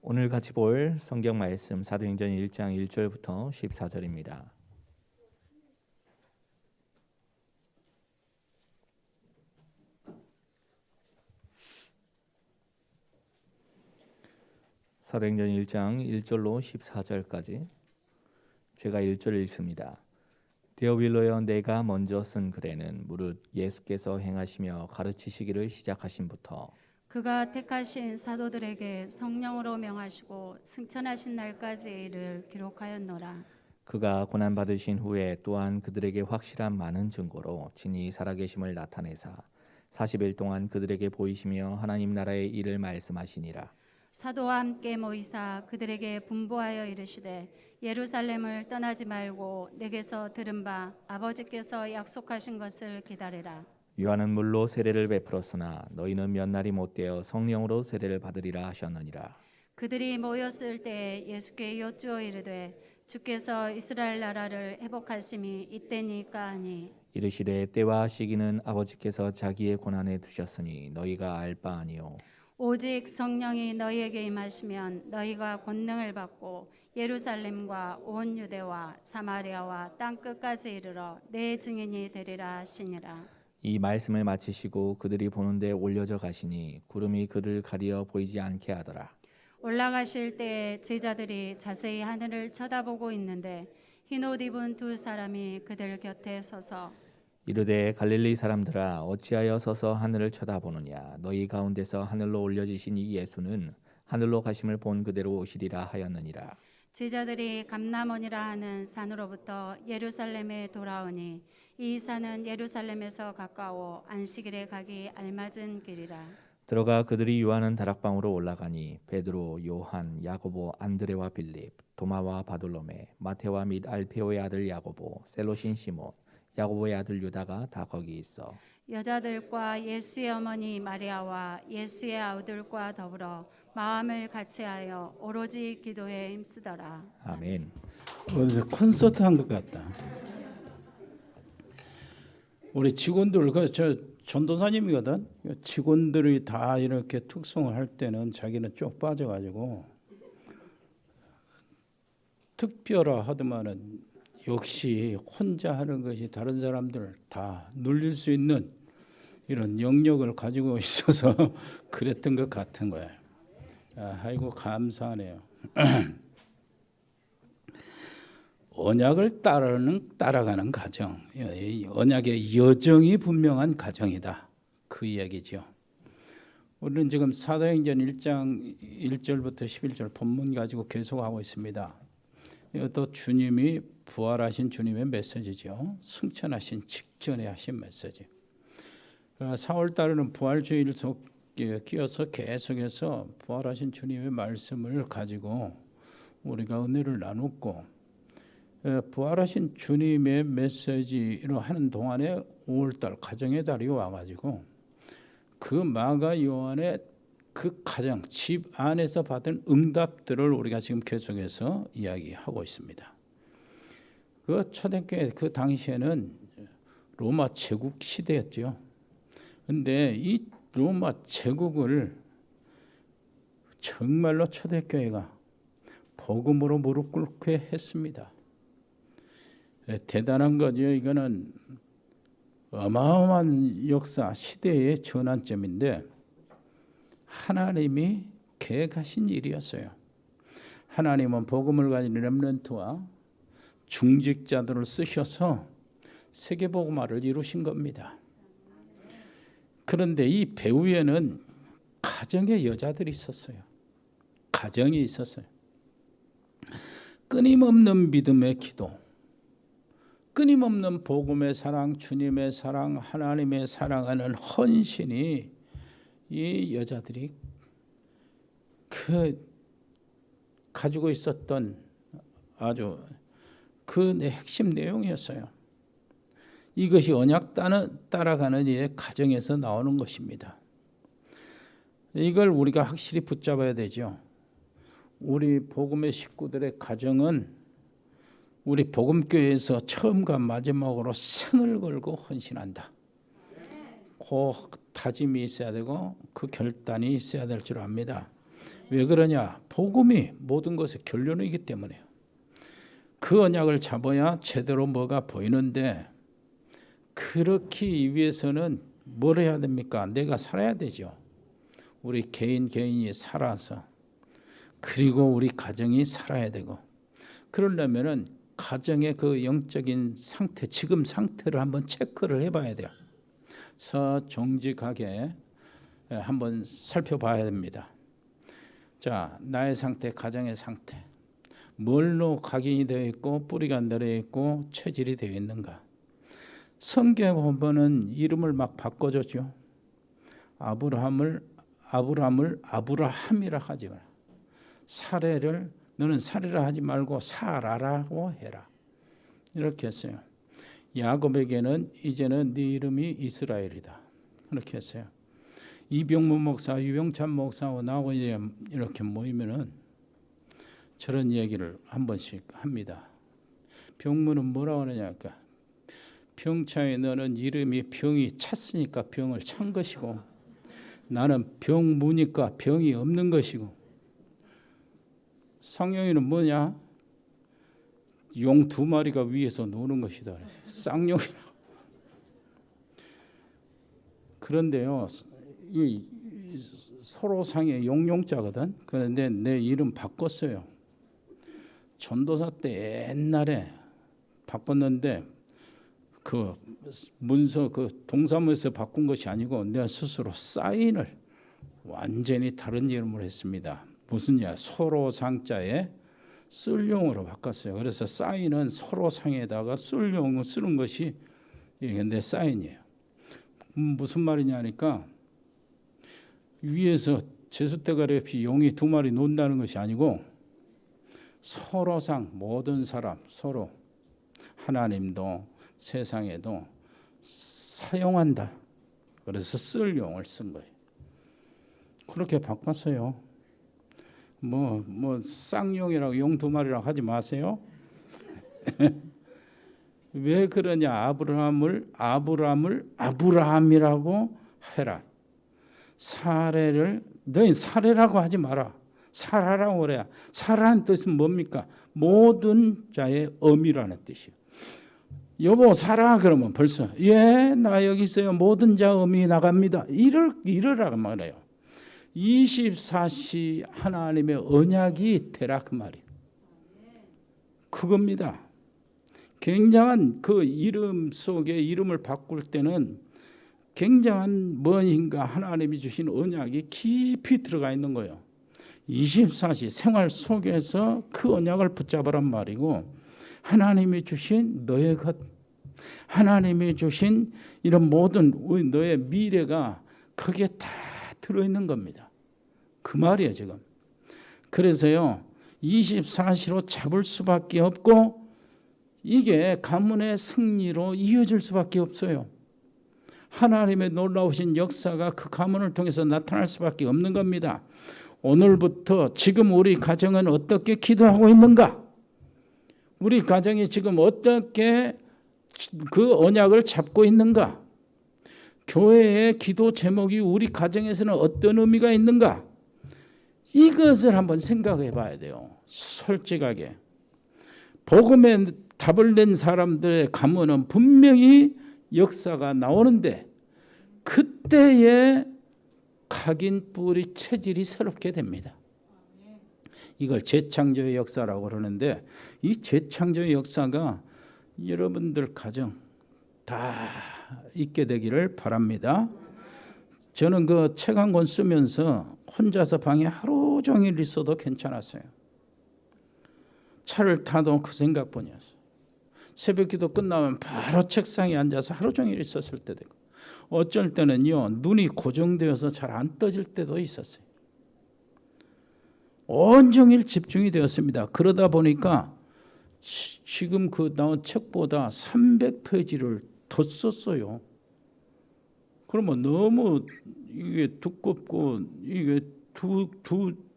오늘 같이 볼 성경 말씀 사도행전 1장 1절부터 14절입니다. 사도행전 1장 1절로 14절까지 제가 1절 읽습니다. 데오빌로여, 내가 먼저 쓴 글에는 무릇 예수께서 행하시며 가르치시기를 시작하신부터 그가 택하신 사도들에게 성령으로 명하시고 승천하신 날까지의 일을 기록하였노라. 그가 고난 받으신 후에 또한 그들에게 확실한 많은 증거로 진히 살아계심을 나타내사 40일 동안 그들에게 보이시며 하나님 나라의 일을 말씀하시니라. 사도와 함께 모이사 그들에게 분부하여 이르시되 예루살렘을 떠나지 말고 내게서 들은 바 아버지께서 약속하신 것을 기다리라. 요한은 물로 세례를 베풀었으나 너희는 몇 날이 못되어 성령으로 세례를 받으리라 하셨느니라. 그들이 모였을 때 예수께 여쭈어 이르되 주께서 이스라엘 나라를 회복하심이 이때니까 하니 이르시되 때와 시기는 아버지께서 자기의 권한에 두셨으니 너희가 알 바 아니요 오직 성령이 너희에게 임하시면 너희가 권능을 받고 예루살렘과 온 유대와 사마리아와 땅 끝까지 이르러 내 증인이 되리라 하시니라. 이 말씀을 마치시고 그들이 보는데 올려져 가시니 구름이 그를 가리어 보이지 않게 하더라. 올라가실 때 제자들이 자세히 하늘을 쳐다보고 있는데 흰 옷 입은 두 사람이 그들 곁에 서서 이르되 갈릴리 사람들아 어찌하여 서서 하늘을 쳐다보느냐 너희 가운데서 하늘로 올려지신 이 예수는 하늘로 가심을 본 그대로 오시리라 하였느니라. 제자들이 감람원이라 하는 산으로부터 예루살렘에 돌아오니 이 산은 예루살렘에서 가까워 안식일에 가기 알맞은 길이라. 들어가 그들이 요하는 다락방으로 올라가니 베드로, 요한, 야고보, 안드레와 빌립, 도마와 바돌로메, 마테와 및 알페오의 아들 야고보, 셀로신 시몬, 야고보의 아들 유다가 다 거기 있어. 여자들과 예수의 어머니 마리아와 예수의 아우들과 더불어 마음을 같이하여 오로지 기도에 힘쓰더라. 아멘. 어디서 콘서트 한 것 같다. 우리 직원들 저 전도사님이거든. 직원들이 다 이렇게 특송을 할 때는 자기는 쭉 빠져가지고 특별화 하더만은 역시 혼자 하는 것이 다른 사람들 다 눌릴 수 있는 이런 영역을 가지고 있어서 그랬던 것 같은 거예요. 아이고 감사하네요. 언약을 따라가는 가정, 언약의 여정이 분명한 가정이다. 그 이야기죠. 우리는 지금 사도행전 1장 1절부터 11절 본문 가지고 계속하고 있습니다. 이것도 주님이 부활하신 주님의 메시지죠. 승천하신 직전에 하신 메시지. 4월 달에는 부활주의를 끼어서 계속해서 부활하신 주님의 말씀을 가지고 우리가 은혜를 나눴고 부활하신 주님의 메시지로 하는 동안에 5월달 가정의 달이 와가지고 그 마가 요한의 그 가정 집 안에서 받은 응답들을 우리가 지금 계속해서 이야기하고 있습니다. 그 초대교회 그 당시에는 로마 제국 시대였죠. 근데 이 로마 제국을 정말로 초대교회가 복음으로 무릎 꿇게 했습니다. 대단한 거죠. 이거는 어마어마한 역사 시대의 전환점인데 하나님이 계획하신 일이었어요. 하나님은 복음을 가진 렘넌트와 중직자들을 쓰셔서 세계복음화를 이루신 겁니다. 그런데 이 배후에는 가정의 여자들이 있었어요. 가정이 있었어요. 끊임없는 믿음의 기도, 끊임없는 복음의 사랑, 주님의 사랑, 하나님의 사랑하는 헌신이 이 여자들이 그 가지고 있었던 아주 그 핵심 내용이었어요. 이것이 언약 따라가는 이의 가정에서 나오는 것입니다. 이걸 우리가 확실히 붙잡아야 되죠. 우리 복음의 식구들의 가정은 우리 복음교회에서 처음과 마지막으로 생을 걸고 헌신한다. 그 다짐이 있어야 되고 그 결단이 있어야 될 줄 압니다. 왜 그러냐? 복음이 모든 것의 결론이기 때문에요. 그 언약을 잡아야 제대로 뭐가 보이는데, 그렇기 위해서는 뭘 해야 됩니까? 내가 살아야 되죠. 우리 개인이 살아서, 그리고 우리 가정이 살아야 되고, 그러려면은 가정의 그 영적인 상태, 지금 상태를 한번 체크를 해봐야 돼요. 그래서 정직하게 한번 살펴봐야 됩니다. 자, 나의 상태, 가정의 상태, 뭘로 각인이 되어 있고 뿌리가 내려 있고 체질이 되어 있는가? 성경에 보면은 이름을 막 바꿔줬죠. 아브라함을 아브라함이라 하지 마라. 사례를 너는 살해라 하지 말고 살아라고 해라. 이렇게 했어요. 야곱에게는 이제는 네 이름이 이스라엘이다. 그렇게 했어요. 이병문 목사, 유병찬 목사하고 나하고 이제 이렇게 모이면은 저런 얘기를 한 번씩 합니다. 병문은 뭐라고 하느냐니까, 병차에 너는 이름이 병이 찼으니까 병을 찬 것이고, 나는 병무니까 병이 없는 것이고, 쌍용이는 뭐냐? 용 2마리가 위에서 노는 것이다. 쌍용이라. 그런데요, 이 서로 상의 용용자거든. 그런데 내 이름 바꿨어요. 전도사 때 옛날에 바꿨는데 그 문서 그 동사무소에서 바꾼 것이 아니고 내가 스스로 사인을 완전히 다른 이름으로 했습니다. 무슨냐? 서로 상자에 쓸용으로 바꿨어요. 그래서 사인은 서로 상에다가 쓸용을 쓰는 것이 이게 내 사인이에요. 무슨 말이냐니까, 위에서 제숫대가리 없이 용이 2마리 논다는 것이 아니고 서로상, 모든 사람 서로, 하나님도 세상에도 사용한다. 그래서 쓸 용을 쓴 거예요. 그렇게 바꿨어요. 뭐 쌍용이라고 용 2마리라고 하지 마세요. 왜 그러냐? 아브라함이라고 해라. 사례를 너희 사례라고 하지 마라. 살아라고 그래야. 살아라는 뜻은 뭡니까? 모든 자의 어미라는 뜻이에요. 여보 살아 그러면 벌써 나 여기 있어요. 모든 자 어미 나갑니다. 이러라고 말해요. 24시 하나님의 언약이 되라 그 말이에요. 그겁니다. 굉장한 그 이름 속에 이름을 바꿀 때는 굉장한 무엇인가 하나님이 주신 언약이 깊이 들어가 있는 거예요. 24시 생활 속에서 그 언약을 붙잡으란 말이고, 하나님이 주신 너의 것, 하나님이 주신 이런 모든 너의 미래가 거기에 다 들어있는 겁니다. 그 말이에요 지금. 그래서요 24시로 잡을 수밖에 없고, 이게 가문의 승리로 이어질 수밖에 없어요. 하나님의 놀라우신 역사가 그 가문을 통해서 나타날 수밖에 없는 겁니다. 오늘부터 지금 우리 가정은 어떻게 기도하고 있는가? 우리 가정이 지금 어떻게 그 언약을 잡고 있는가? 교회의 기도 제목이 우리 가정에서는 어떤 의미가 있는가? 이것을 한번 생각해 봐야 돼요. 솔직하게. 복음에 답을 낸 사람들의 가문은 분명히 역사가 나오는데, 그때의 각인 뿌리 체질이 새롭게 됩니다. 이걸 재창조의 역사라고 그러는데, 이 재창조의 역사가 여러분들 가정 다 있게 되기를 바랍니다. 저는 그 책 한 권 쓰면서 혼자서 방에 하루 종일 있어도 괜찮았어요. 차를 타도 그 생각뿐이었어요. 새벽 기도 끝나면 바로 책상에 앉아서 하루 종일 있었을 때도 있고, 어쩔 때는요 눈이 고정되어서 잘 안 떠질 때도 있었어요. 온종일 집중이 되었습니다. 그러다 보니까 지금 그 나온 책보다 300페이지를 더 썼어요. 그러면 너무 이게 두껍고 이게 두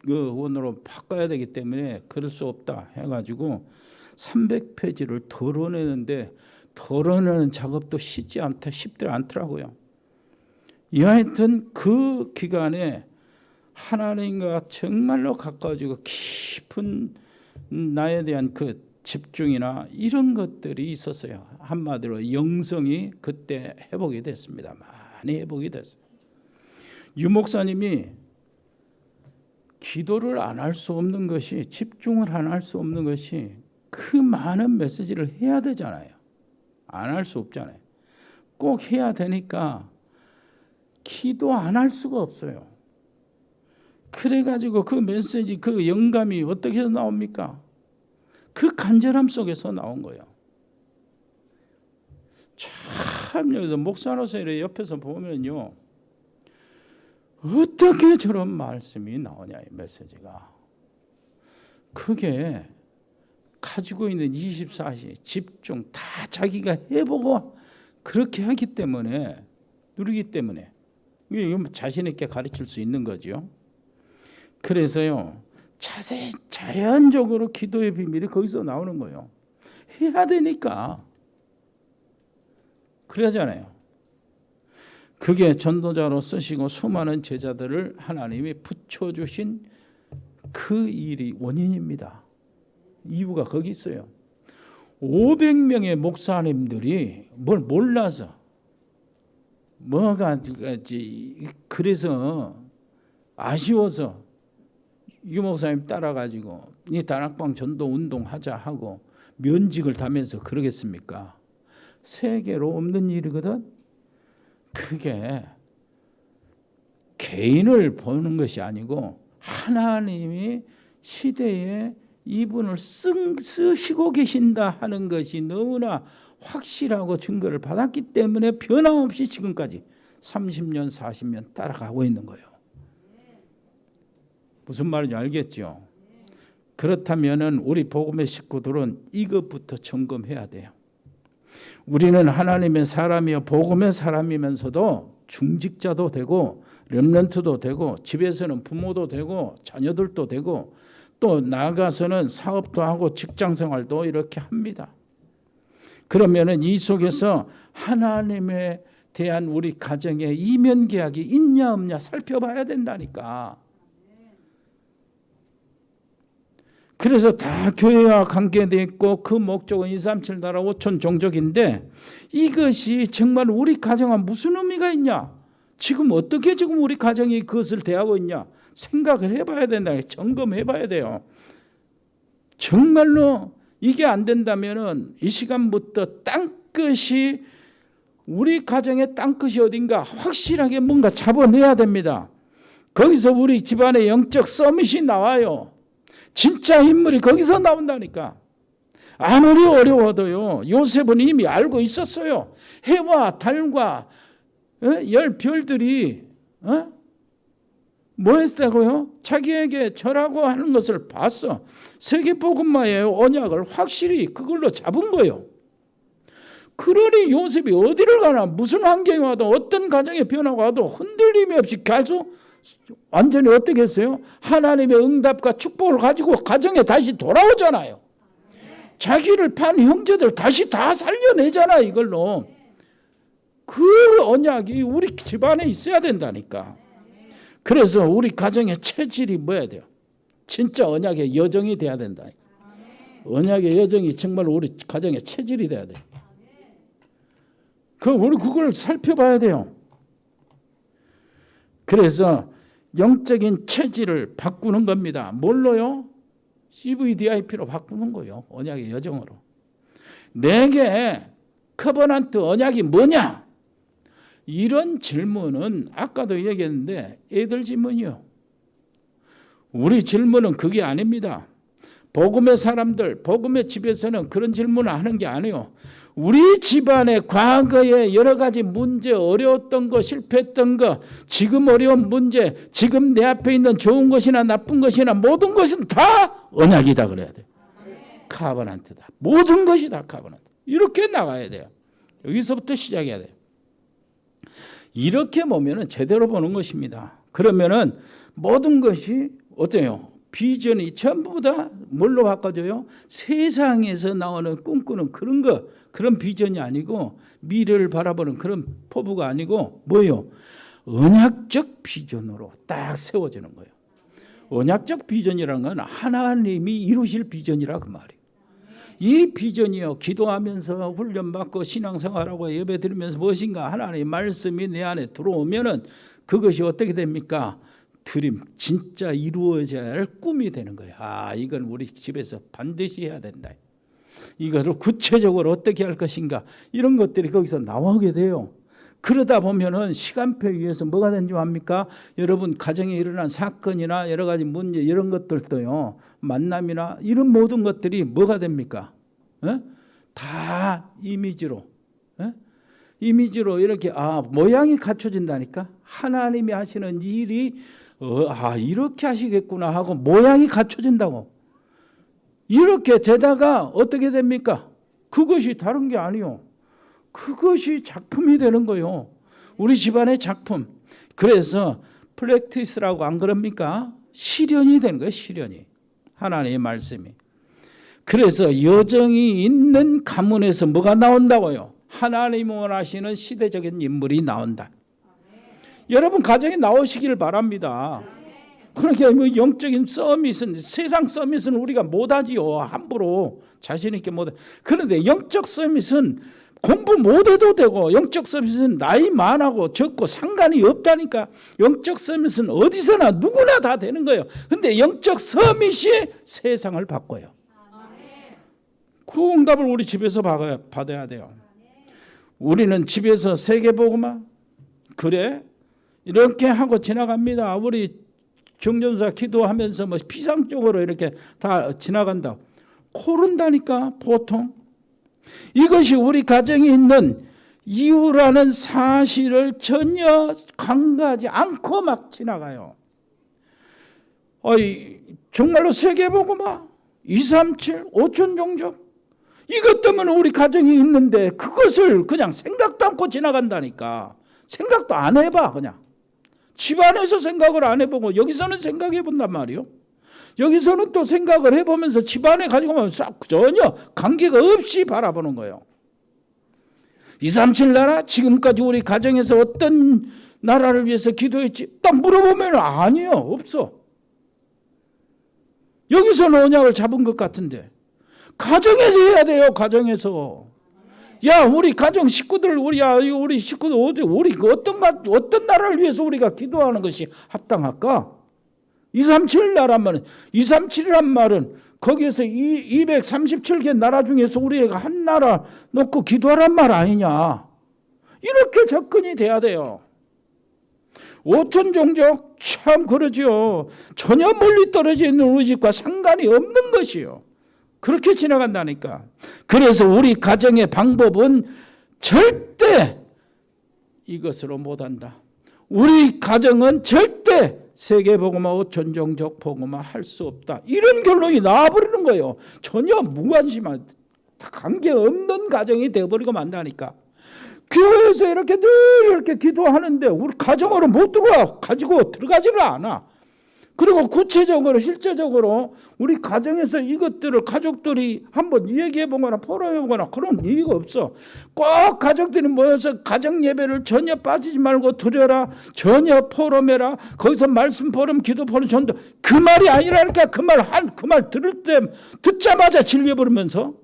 원으로 바꿔야 되기 때문에 그럴 수 없다 해가지고 300페이지를 덜어내는데, 덜어내는 작업도 쉽지 않더라고요. 하여튼 그 기간에 하나님과 정말로 가까워지고 깊은 나에 대한 그 집중이나 이런 것들이 있었어요. 한마디로 영성이 그때 회복이 됐습니다. 많이 회복이 됐어요. 유 목사님이 기도를 안 할 수 없는 것이, 집중을 안 할 수 없는 것이 그 많은 메시지를 해야 되잖아요. 안 할 수 없잖아요. 꼭 해야 되니까 기도 안 할 수가 없어요. 그래가지고 그 메시지, 그 영감이 어떻게 해서 나옵니까? 그 간절함 속에서 나온 거예요. 참 여기서 목사로서 이렇게 옆에서 보면요, 어떻게 저런 말씀이 나오냐, 이 메시지가. 그게 가지고 있는 24시 집중 다 자기가 해보고 그렇게 하기 때문에, 누리기 때문에 이게 자신 있게 가르칠 수 있는 거죠. 그래서요, 자연적으로 기도의 비밀이 거기서 나오는 거예요. 해야 되니까. 그러잖아요. 그게 전도자로 쓰시고 수많은 제자들을 하나님이 붙여주신 그 일이 원인입니다. 이유가 거기 있어요. 500명의 목사님들이 뭘 몰라서, 뭐가 그래서 아쉬워서 유 목사님 따라가지고 이 다락방 전도 운동하자 하고 면직을 다면서 그러겠습니까? 세계로 없는 일이거든. 그게 개인을 보는 것이 아니고 하나님이 시대에 이분을 쓰시고 계신다 하는 것이 너무나 확실하고 증거를 받았기 때문에 변함없이 지금까지 30년 40년 따라가고 있는 거예요. 무슨 말인지 알겠죠? 그렇다면 우리 복음의 식구들은 이것부터 점검해야 돼요. 우리는 하나님의 사람이요 복음의 사람이면서도 중직자도 되고 렘넌트도 되고 집에서는 부모도 되고 자녀들도 되고 또 나아가서는 사업도 하고 직장생활도 이렇게 합니다. 그러면은 이 속에서 하나님에 대한 우리 가정의 이면 계약이 있냐 없냐 살펴봐야 된다니까. 그래서 다 교회와 관계되어 있고 그 목적은 237 나라 5천 종족인데 이것이 정말 우리 가정과 무슨 의미가 있냐? 지금 어떻게 지금 우리 가정이 그것을 대하고 있냐? 생각을 해봐야 된다. 점검해봐야 돼요. 정말로 이게 안 된다면은 이 시간부터 땅끝이 우리 가정의 땅끝이 어딘가 확실하게 뭔가 잡아내야 됩니다. 거기서 우리 집안의 영적 서밋이 나와요. 진짜 인물이 거기서 나온다니까. 아무리 어려워도요. 요셉은 이미 알고 있었어요. 해와 달과 열 별들이 뭐 했다고요? 자기에게 절하고 하는 것을 봤어. 세계복음마의 언약을 확실히 그걸로 잡은 거예요. 그러니 요셉이 어디를 가나 무슨 환경이 와도 어떤 가정의 변화가 와도 흔들림이 없이 계속 완전히 어떻게 했어요? 하나님의 응답과 축복을 가지고 가정에 다시 돌아오잖아요. 자기를 판 형제들 다시 다 살려내잖아 이걸로. 그 언약이 우리 집안에 있어야 된다니까. 그래서 우리 가정의 체질이 뭐야 돼요? 진짜 언약의 여정이 돼야 된다. 언약의 여정이 정말 우리 가정의 체질이 돼야 돼. 우리 그걸 살펴봐야 돼요. 그래서 영적인 체질을 바꾸는 겁니다. 뭘로요? CVDIP로 바꾸는 거예요. 언약의 여정으로. 내게 커버넌트 언약이 뭐냐? 이런 질문은 아까도 얘기했는데 애들 질문이요. 우리 질문은 그게 아닙니다. 복음의 사람들, 복음의 집에서는 그런 질문을 하는 게 아니에요. 우리 집안의 과거에 여러 가지 문제, 어려웠던 거, 실패했던 거, 지금 어려운 문제, 지금 내 앞에 있는 좋은 것이나 나쁜 것이나 모든 것은 다 언약이다 그래야 돼요. 카버넌트다. 모든 것이 다 카버넌트. 이렇게 나가야 돼요. 여기서부터 시작해야 돼요. 이렇게 보면은 제대로 보는 것입니다. 그러면은 모든 것이 어때요? 비전이 전부 다 뭘로 바꿔져요? 세상에서 나오는 꿈꾸는 그런 거, 그런 비전이 아니고 미래를 바라보는 그런 포부가 아니고 뭐예요? 언약적 비전으로 딱 세워지는 거예요. 언약적 비전이라는 건 하나님이 이루실 비전이라 그 말이에요. 이 비전이요, 기도하면서 훈련받고 신앙생활하고 예배드리면서 무엇인가 하나님의 말씀이 내 안에 들어오면은 그것이 어떻게 됩니까? 드림, 진짜 이루어져야 할 꿈이 되는 거예요. 아, 이건 우리 집에서 반드시 해야 된다. 이것을 구체적으로 어떻게 할 것인가, 이런 것들이 거기서 나오게 돼요. 그러다 보면은 시간표에 의해서 뭐가 된 줄 압니까? 여러분 가정에 일어난 사건이나 여러 가지 문제 이런 것들도요, 만남이나 이런 모든 것들이 뭐가 됩니까? 다 이미지로, 이미지로 이렇게 모양이 갖춰진다니까. 하나님이 하시는 일이 이렇게 하시겠구나 하고 모양이 갖춰진다고. 이렇게 되다가 어떻게 됩니까? 그것이 다른 게 아니요, 그것이 작품이 되는 거예요. 우리 집안의 작품. 그래서 프랙티스라고 안 그럽니까? 실현이 되는 거예요. 실현이. 하나님의 말씀이. 그래서 여정이 있는 가문에서 뭐가 나온다고요? 하나님이 원하시는 시대적인 인물이 나온다. 여러분 가정에 나오시기를 바랍니다. 그러니까 뭐 영적인 서밋은, 세상 서밋은 우리가 못하지요. 함부로 자신 있게 못해. 그런데 영적 서밋은 공부 못해도 되고, 영적 서밋은 나이 많고 적고 상관이 없다니까. 영적 서밋은 어디서나 누구나 다 되는 거예요. 근데 영적 서밋이 세상을 바꿔요. 그 응답을 우리 집에서 받아야 돼요. 우리는 집에서 세계복음화 그래 이렇게 하고 지나갑니다. 우리 정전사 기도하면서 뭐 피상적으로 이렇게 다 지나간다. 고른다니까 보통. 이것이 우리 가정에 있는 이유라는 사실을 전혀 간과하지 않고 막 지나가요. 정말로 세계복음화 237 5천 종족 이것 때문에 우리 가정이 있는데 그것을 그냥 생각도 않고 지나간다니까. 생각도 안 해봐. 그냥 집안에서 생각을 안 해보고 여기서는 생각해 본단 말이요. 여기서는 또 생각을 해보면서 집안에 가지고 가면 전혀 관계가 없이 바라보는 거예요. 237 나라 지금까지 우리 가정에서 어떤 나라를 위해서 기도했지? 딱 물어보면 아니요, 없어. 여기서는 언약을 잡은 것 같은데 가정에서 해야 돼요. 가정에서. 야, 우리 가정 식구들, 우리 식구들 우리 어떤 나라를 위해서 우리가 기도하는 것이 합당할까? 237 나라면 237이란 말은 거기에서 237개 나라 중에서 우리가 한 나라 놓고 기도하란 말 아니냐. 이렇게 접근이 돼야 돼요. 5천 종족 참 그러죠. 전혀 멀리 떨어져 있는 우리 집과 상관이 없는 것이요. 그렇게 지나간다니까. 그래서 우리 가정의 방법은 절대 이것으로 못한다. 우리 가정은 절대 세계복음화 5천 종족 복음화 할 수 없다. 이런 결론이 나와버리는 거예요. 전혀 무관심한 관계없는 가정이 되어버리고 만다니까. 교회에서 이렇게 늘 이렇게 기도하는데 우리 가정으로 못 들어와 가지고 들어가지를 않아. 그리고 구체적으로 실제적으로 우리 가정에서 이것들을 가족들이 한번 얘기해 보거나 포럼해 보거나 그런 얘기가 없어. 꼭 가족들이 모여서 가정 예배를 전혀 빠지지 말고 드려라. 전혀 포럼해라. 거기서 말씀 포럼, 기도 포럼, 전도. 그 말이 아니라니까. 그 말 들을 때 듣자마자 질려버리면서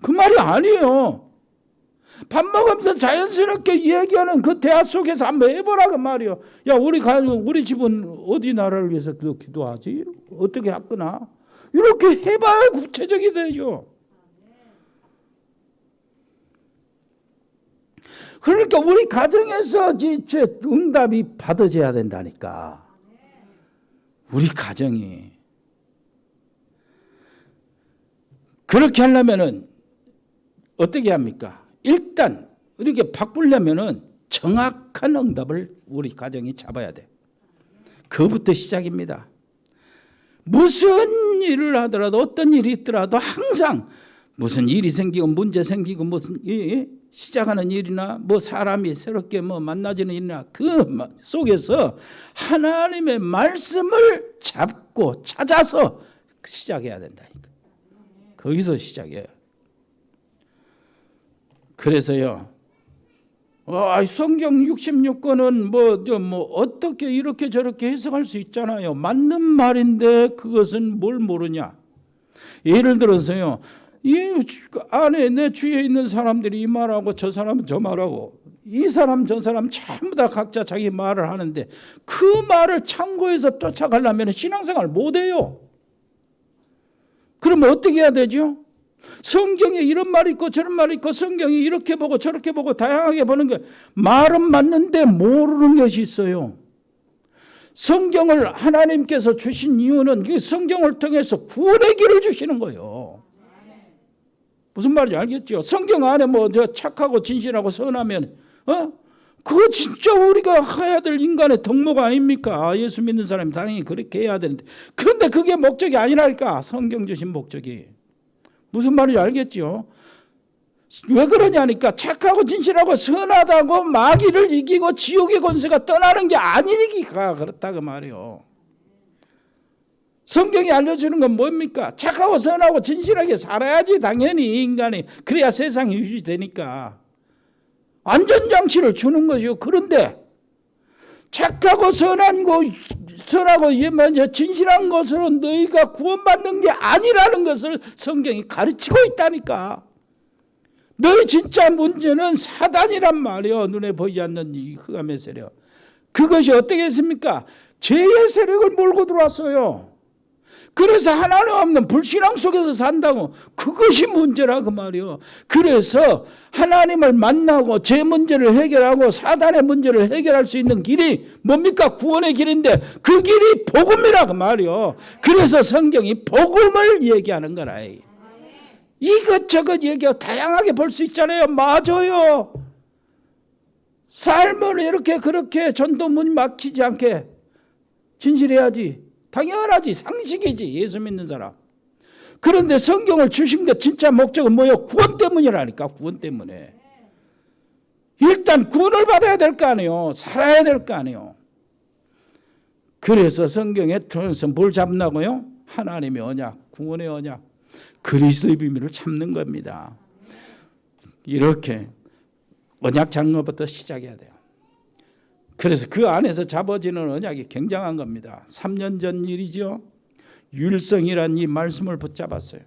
그 말이 아니에요. 밥 먹으면서 자연스럽게 얘기하는 그 대화 속에서 한번 해보라 그 말이요. 야, 우리 집은 어디 나라를 위해서 기도하지? 어떻게 할거나? 이렇게 해봐야 구체적이 되죠. 그러니까 우리 가정에서 응답이 받아져야 된다니까. 우리 가정이. 그렇게 하려면은 어떻게 합니까? 일단 이렇게 바꾸려면은 정확한 응답을 우리 가정이 잡아야 돼. 그부터 시작입니다. 무슨 일을 하더라도 어떤 일이 있더라도 항상 무슨 일이 생기고 문제 생기고 무슨 시작하는 일이나 뭐 사람이 새롭게 뭐 만나지는 일이나 그 속에서 하나님의 말씀을 잡고 찾아서 시작해야 된다니까. 거기서 시작해요. 그래서요, 성경 66권은 뭐 어떻게 이렇게 저렇게 해석할 수 있잖아요. 맞는 말인데 그것은 뭘 모르냐. 예를 들어서요, 이 안에 내 주위에 있는 사람들이 이 말하고 저 사람은 저 말하고 이 사람 저 사람 전부 다 각자 자기 말을 하는데 그 말을 참고해서 쫓아가려면 신앙생활 못해요. 그러면 어떻게 해야 되죠? 성경에 이런 말이 있고 저런 말이 있고 성경이 이렇게 보고 저렇게 보고 다양하게 보는 게 말은 맞는데 모르는 것이 있어요. 성경을 하나님께서 주신 이유는 그 성경을 통해서 구원의 길을 주시는 거예요. 무슨 말인지 알겠죠? 성경 안에 착하고 진실하고 선하면 그거 진짜 우리가 해야 될 인간의 덕목 아닙니까? 예수 믿는 사람이 당연히 그렇게 해야 되는데, 그런데 그게 목적이 아니라니까. 성경 주신 목적이 무슨 말인지 알겠죠? 왜 그러냐니까 착하고 진실하고 선하다고 마귀를 이기고 지옥의 권세가 떠나는 게 아니니까 그렇다 그 말이에요. 성경이 알려주는 건 뭡니까? 착하고 선하고 진실하게 살아야지 당연히 인간이. 그래야 세상이 유지되니까. 안전장치를 주는 것이요. 그런데 착하고 선하고 진실한 것으로 너희가 구원받는 게 아니라는 것을 성경이 가르치고 있다니까. 너희 진짜 문제는 사단이란 말이요. 눈에 보이지 않는 이 흑암의 세력. 그것이 어떻게 했습니까? 죄의 세력을 몰고 들어왔어요. 그래서 하나님 없는 불신앙 속에서 산다고. 그것이 문제라 그 말이요. 그래서 하나님을 만나고 제 문제를 해결하고 사단의 문제를 해결할 수 있는 길이 뭡니까? 구원의 길인데 그 길이 복음이라 그 말이요. 그래서 성경이 복음을 얘기하는 거라. 이것저것 얘기하고 다양하게 볼 수 있잖아요. 맞아요. 삶을 이렇게 그렇게 전도문 막히지 않게 진실해야지. 당연하지. 상식이지. 예수 믿는 사람. 그런데 성경을 주신 게 진짜 목적은 뭐예요? 구원 때문이라니까. 구원 때문에. 일단 구원을 받아야 될 거 아니에요. 살아야 될 거 아니에요. 그래서 성경에 통해서 뭘 잡나고요? 하나님의 언약, 구원의 언약, 그리스도의 비밀을 참는 겁니다. 이렇게 언약 장로부터 시작해야 돼요. 그래서 그 안에서 잡아지는 언약이 굉장한 겁니다. 3년 전 일이죠. 유일성이라는 이 말씀을 붙잡았어요.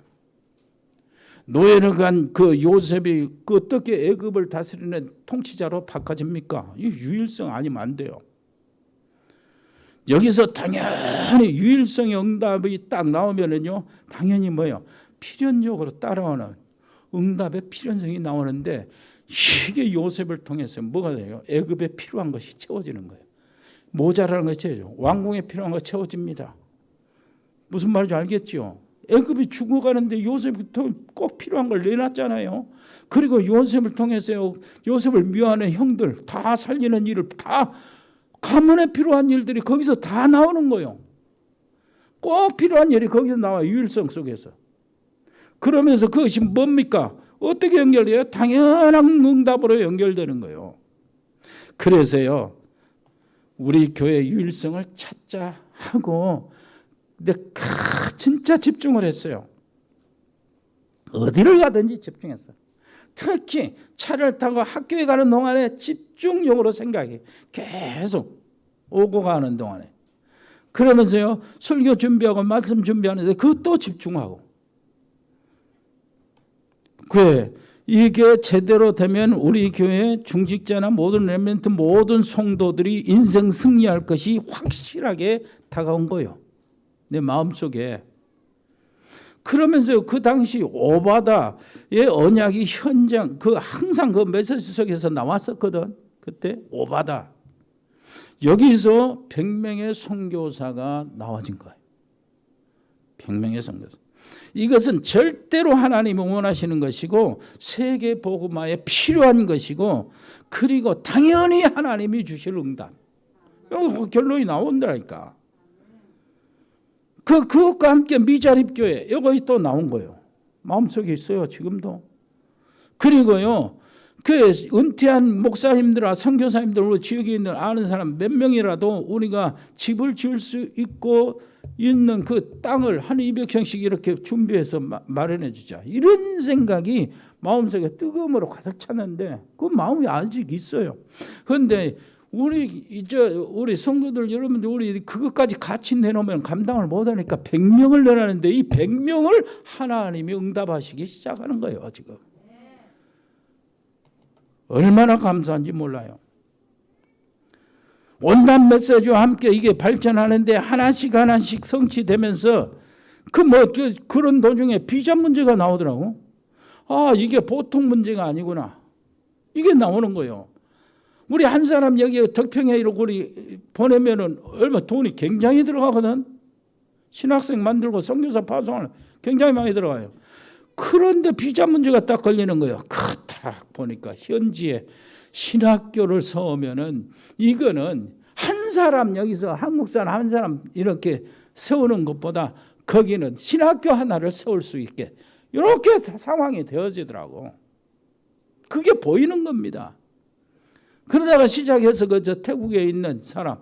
노예를 간 그 요셉이 어떻게 애굽을 다스리는 통치자로 바꿔집니까? 이 유일성 아니면 안 돼요. 여기서 당연히 유일성의 응답이 딱 나오면은요, 당연히 뭐예요? 필연적으로 따라오는 응답의 필연성이 나오는데, 이게 요셉을 통해서 뭐가 돼요? 애굽에 필요한 것이 채워지는 거예요. 모자라는 것이 채워져요. 왕궁에 필요한 것 채워집니다. 무슨 말인지 알겠죠? 애굽이 죽어가는데 요셉부터 꼭 필요한 걸 내놨잖아요. 그리고 요셉을 통해서 요셉을 미워하는 형들 다 살리는 일을 다 가문에 필요한 일들이 거기서 다 나오는 거예요. 꼭 필요한 일이 거기서 나와요. 유일성 속에서. 그러면서 그것이 뭡니까? 어떻게 연결돼요? 당연한 응답으로 연결되는 거예요. 그래서요, 우리 교회 유일성을 찾자 하고 근데 진짜 집중을 했어요. 어디를 가든지 집중했어요. 특히 차를 타고 학교에 가는 동안에 집중적으로 생각이 계속 오고 가는 동안에. 그러면서요, 설교 준비하고 말씀 준비하는데 그것도 집중하고. 이게 제대로 되면 우리 교회 중직자나 모든 렘넌트 모든 성도들이 인생 승리할 것이 확실하게 다가온 거예요. 내 마음속에. 그러면서 그 당시 오바다의 언약이 현장 항상 그 메시지 속에서 나왔었거든. 그때 오바다. 여기서 100명의 선교사가 나와진 거예요. 100명의 선교사. 이것은 절대로 하나님이 원하시는 것이고 세계 복음화에 필요한 것이고 그리고 당연히 하나님이 주실 응답. 결론이 나온다니까. 그것과 함께 미자립교회 이것이 또 나온 거예요. 마음속에 있어요. 지금도. 그리고요. 그 은퇴한 목사님들과 선교사님들 우리 지역에 있는 아는 사람 몇 명이라도 우리가 집을 지을 수 있고 있는 그 땅을 한 200평씩 이렇게 준비해서 마련해 주자. 이런 생각이 마음속에 뜨거움으로 가득 찼는데 그 마음이 아직 있어요. 그런데 우리 성도들 여러분들 우리 그것까지 같이 내놓으면 감당을 못하니까 100명을 내놨는데 이 100명을 하나님이 응답하시기 시작하는 거예요. 지금 얼마나 감사한지 몰라요. 온단 메시지와 함께 이게 발전하는데 하나씩 성취되면서 그런 도중에 비자 문제가 나오더라고. 이게 보통 문제가 아니구나. 이게 나오는 거예요. 우리 한 사람 여기 덕평에 우리 보내면은 얼마 돈이 굉장히 들어가거든. 신학생 만들고 선교사 파송하는 굉장히 많이 들어가요. 그런데 비자 문제가 딱 걸리는 거예요. 딱 보니까 현지에 신학교를 세우면은 이거는 한 사람 여기서 한국 사람 한 사람 이렇게 세우는 것보다 거기는 신학교 하나를 세울 수 있게 이렇게 상황이 되어지더라고. 그게 보이는 겁니다. 그러다가 시작해서 저 태국에 있는 사람,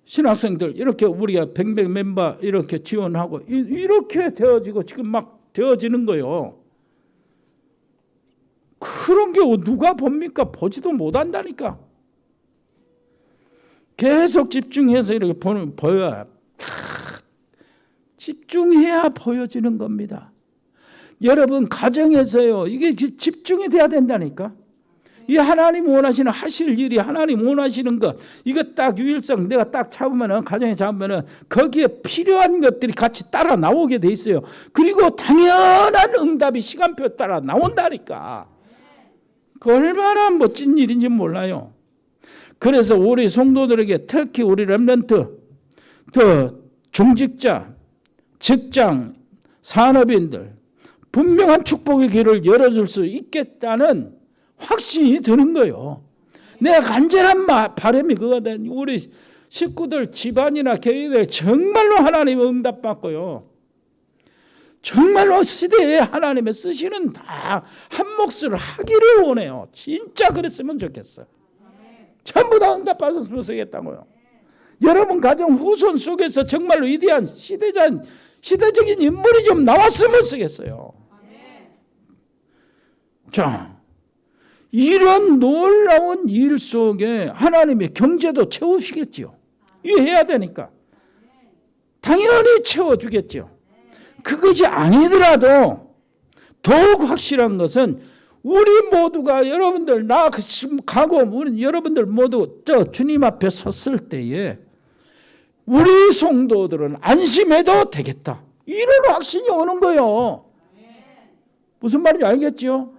신학생들 이렇게 우리가 뱅뱅 멤버 이렇게 지원하고 이렇게 되어지고 지금 막 되어지는 거예요. 그런 게 누가 봅니까? 보지도 못한다니까. 계속 집중해서 이렇게 보여야 집중해야 보여지는 겁니다. 여러분 가정에서요. 이게 집중이 돼야 된다니까. 이 하나님 원하시는 하실 일이 하나님 원하시는 것 이거 딱 유일성 내가 딱 잡으면은 가정에 잡으면은 거기에 필요한 것들이 같이 따라 나오게 돼 있어요. 그리고 당연한 응답이 시간표 따라 나온다니까. 그 얼마나 멋진 일인지 몰라요. 그래서 우리 성도들에게 특히 우리 렘넌트 또 중직자 직장 산업인들 분명한 축복의 길을 열어줄 수 있겠다는 확신이 드는 거예요. 내가 간절한 바람이 그거든. 우리 식구들 집안이나 교회들 정말로 하나님 응답받고요. 정말로 시대에 하나님의 쓰시는 다 한 몫을 하기를 원해요. 진짜 그랬으면 좋겠어. 전부 다 응답받았으면 쓰겠다고요. 여러분 가정 후손 속에서 정말로 위대한 시대적인 인물이 좀 나왔으면 쓰겠어요. 자, 이런 놀라운 일 속에 하나님의 경제도 채우시겠죠. 이해해야 되니까. 당연히 채워주겠죠. 그것이 아니더라도 더욱 확실한 것은 우리 모두가 여러분들 나 가고 우리 여러분들 모두 저 주님 앞에 섰을 때에 우리 성도들은 안심해도 되겠다. 이런 확신이 오는 거예요. 무슨 말인지 알겠죠?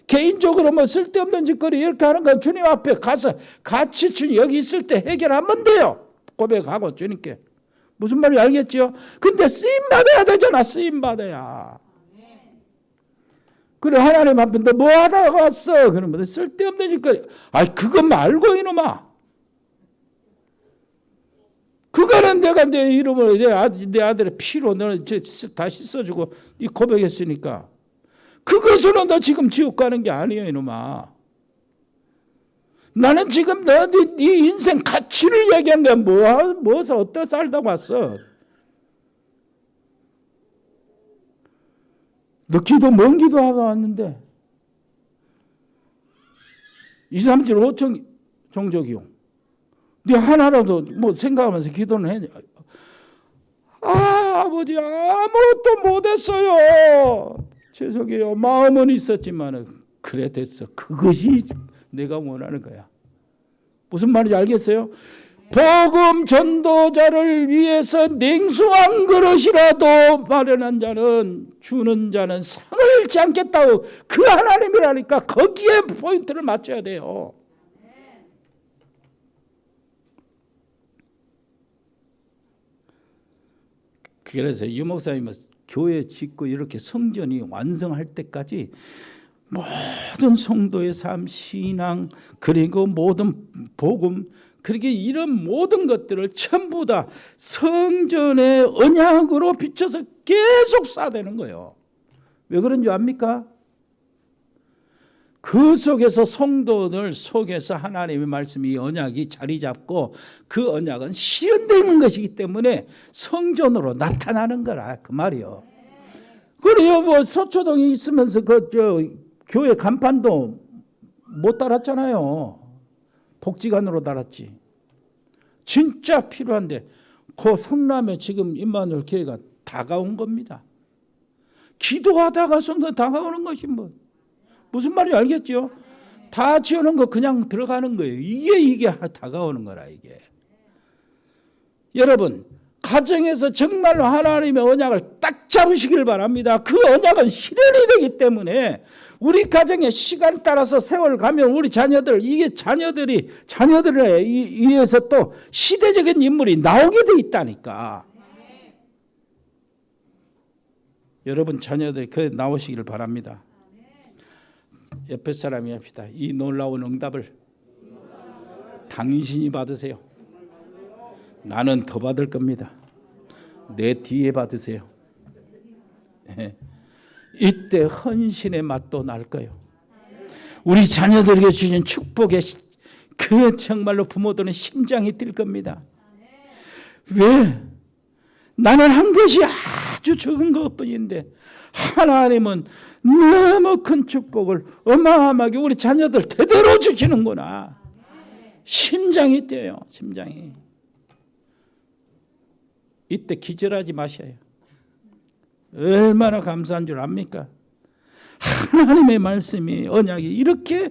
개인적으로 뭐 쓸데없는 짓거리 이렇게 하는 건 주님 앞에 가서 같이 주님 여기 있을 때 해결하면 돼요. 고백하고 주님께. 무슨 말인지 알겠죠? 근데 쓰임받아야 되잖아. 쓰임받아야. 그래 하나님 앞에 너 뭐 하다가 왔어? 그러면 쓸데없는 짓거리. 그거 말고 이놈아. 그거는 내가 내 이름으로 내 아들의 피로 너는 다 씻어주고 이 고백했으니까. 그것으로 너 지금 지옥 가는 게 아니에요 이놈아. 나는 지금 네 인생 가치를 얘기한 거야. 뭐서 어떠 살다고 왔어. 너 먼 기도하고 왔는데 2, 3, 7, 5천 종족이요. 네 하나라도 뭐 생각하면서 기도는 했냐. 아버지 아무것도 못했어요. 죄송해요. 마음은 있었지만 그래 됐어. 그것이 내가 원하는 거야. 무슨 말인지 알겠어요? 복음 전도자를 위해서 냉수 한 그릇이라도 마련한 자는 주는 자는 상을 잃지 않겠다고 그 하나님이라니까 거기에 포인트를 맞춰야 돼요. 그래서 유 목사님은 교회 짓고 이렇게 성전이 완성할 때까지 모든 성도의 삶, 신앙 그리고 모든 복음 그렇게 이런 모든 것들을 전부 다 성전의 언약으로 비춰서 계속 쌓아대는 거예요. 왜 그런지 압니까? 그 속에서 성도들 속에서 하나님의 말씀이 언약이 자리 잡고 그 언약은 실현되는 것이기 때문에 성전으로 나타나는 거라 그 말이요. 그래요. 뭐 서초동에 있으면서 교회 간판도 못 달았잖아요. 복지관으로 달았지. 진짜 필요한데 그 성남에 지금 임마누엘 교회가 다가온 겁니다. 기도하다가 성도 다가오는 것이 무슨 말인지 알겠죠? 다 지어놓은 거 그냥 들어가는 거예요. 이게 다가오는 거라 이게. 여러분 가정에서 정말로 하나님의 언약을 딱 잡으시길 바랍니다. 그 언약은 실현이 되기 때문에 우리 가정에 시간 따라서 세월 가면 우리 자녀들에 의해서 또 시대적인 인물이 나오게 돼 있다니까. 여러분 자녀들이 그 나오시길 바랍니다. 옆에 사람이 합시다. 이 놀라운 응답을 당신이 받으세요. 나는 더 받을 겁니다. 내 뒤에 받으세요. 이때 헌신의 맛도 날 거예요. 우리 자녀들에게 주신 축복의 그 정말로 부모들은 심장이 뛸 겁니다. 왜? 나는 한 것이 아주 적은 것뿐인데 하나님은 너무 큰 축복을 어마어마하게 우리 자녀들 대대로 주시는구나. 심장이 뛰어요. 심장이. 이때 기절하지 마셔요. 얼마나 감사한 줄 압니까? 하나님의 말씀이 언약이 이렇게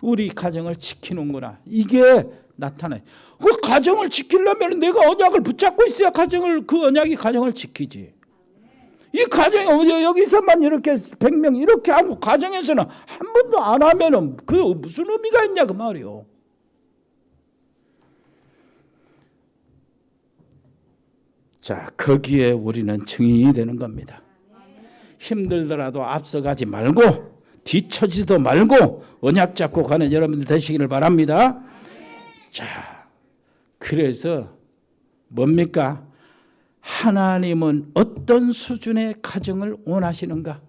우리 가정을 지키는구나. 이게 나타나요. 그 가정을 지키려면 내가 언약을 붙잡고 있어야 그 언약이 가정을 지키지. 이 가정이 여기서만 이렇게 100명 이렇게 하고 가정에서는 한 번도 안 하면은 그 무슨 의미가 있냐 그 말이요. 자, 거기에 우리는 증인이 되는 겁니다. 힘들더라도 앞서가지 말고 뒤처지도 말고 언약 잡고 가는 여러분들 되시기를 바랍니다. 자, 그래서 뭡니까? 하나님은 어떤 수준의 가정을 원하시는가?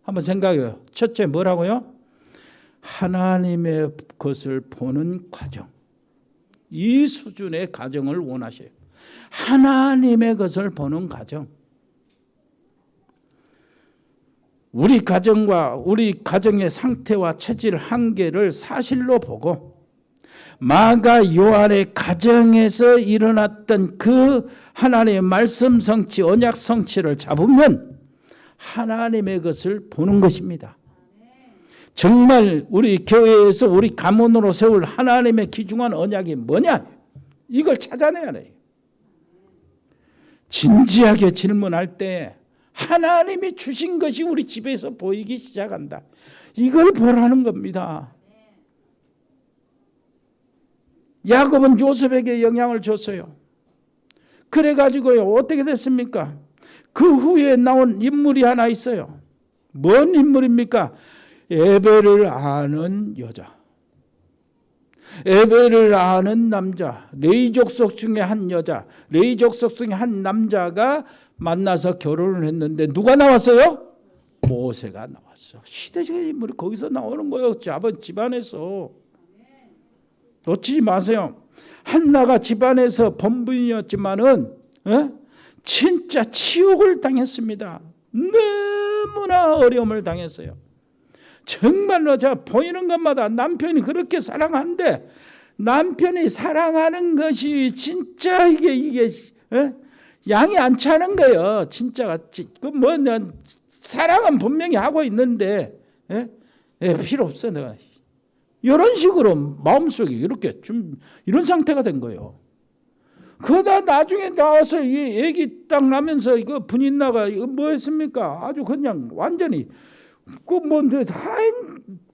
한번 생각해요. 첫째 뭐라고요? 하나님의 것을 보는 가정. 이 수준의 가정을 원하셔요. 하나님의 것을 보는 가정. 우리 가정과 우리 가정의 상태와 체질 한계를 사실로 보고 마가 요한의 가정에서 일어났던 그 하나님의 말씀 성취, 언약 성취를 잡으면 하나님의 것을 보는 것입니다. 정말 우리 교회에서 우리 가문으로 세울 하나님의 귀중한 언약이 뭐냐? 이걸 찾아내야 돼요. 진지하게 질문할 때 하나님이 주신 것이 우리 집에서 보이기 시작한다. 이걸 보라는 겁니다. 야곱은 요셉에게 영향을 줬어요. 그래가지고요 어떻게 됐습니까? 그 후에 나온 인물이 하나 있어요. 뭔 인물입니까? 에벨을 아는 여자, 에벨을 아는 남자, 레위 족속 중에 한 여자, 레위 족속 중에 한 남자가 만나서 결혼을 했는데 누가 나왔어요? 모세가 나왔어. 시대적인 인물이 거기서 나오는 거예요. 집안에서. 놓치지 마세요. 한나가 집안에서 범부인이었지만은 진짜 치욕을 당했습니다. 너무나 어려움을 당했어요. 정말로 보이는 것마다 남편이 그렇게 사랑하는데 남편이 사랑하는 것이 진짜 이게 양이 안 차는 거예요. 진짜가 사랑은 분명히 하고 있는데 필요 없어 내가. 이런 식으로 마음속에 이렇게 좀 이런 상태가 된 거예요. 그러다 나중에 나와서 이 애기 딱 나면서 이거 분인 나가 이거 뭐 했습니까? 아주 그냥 완전히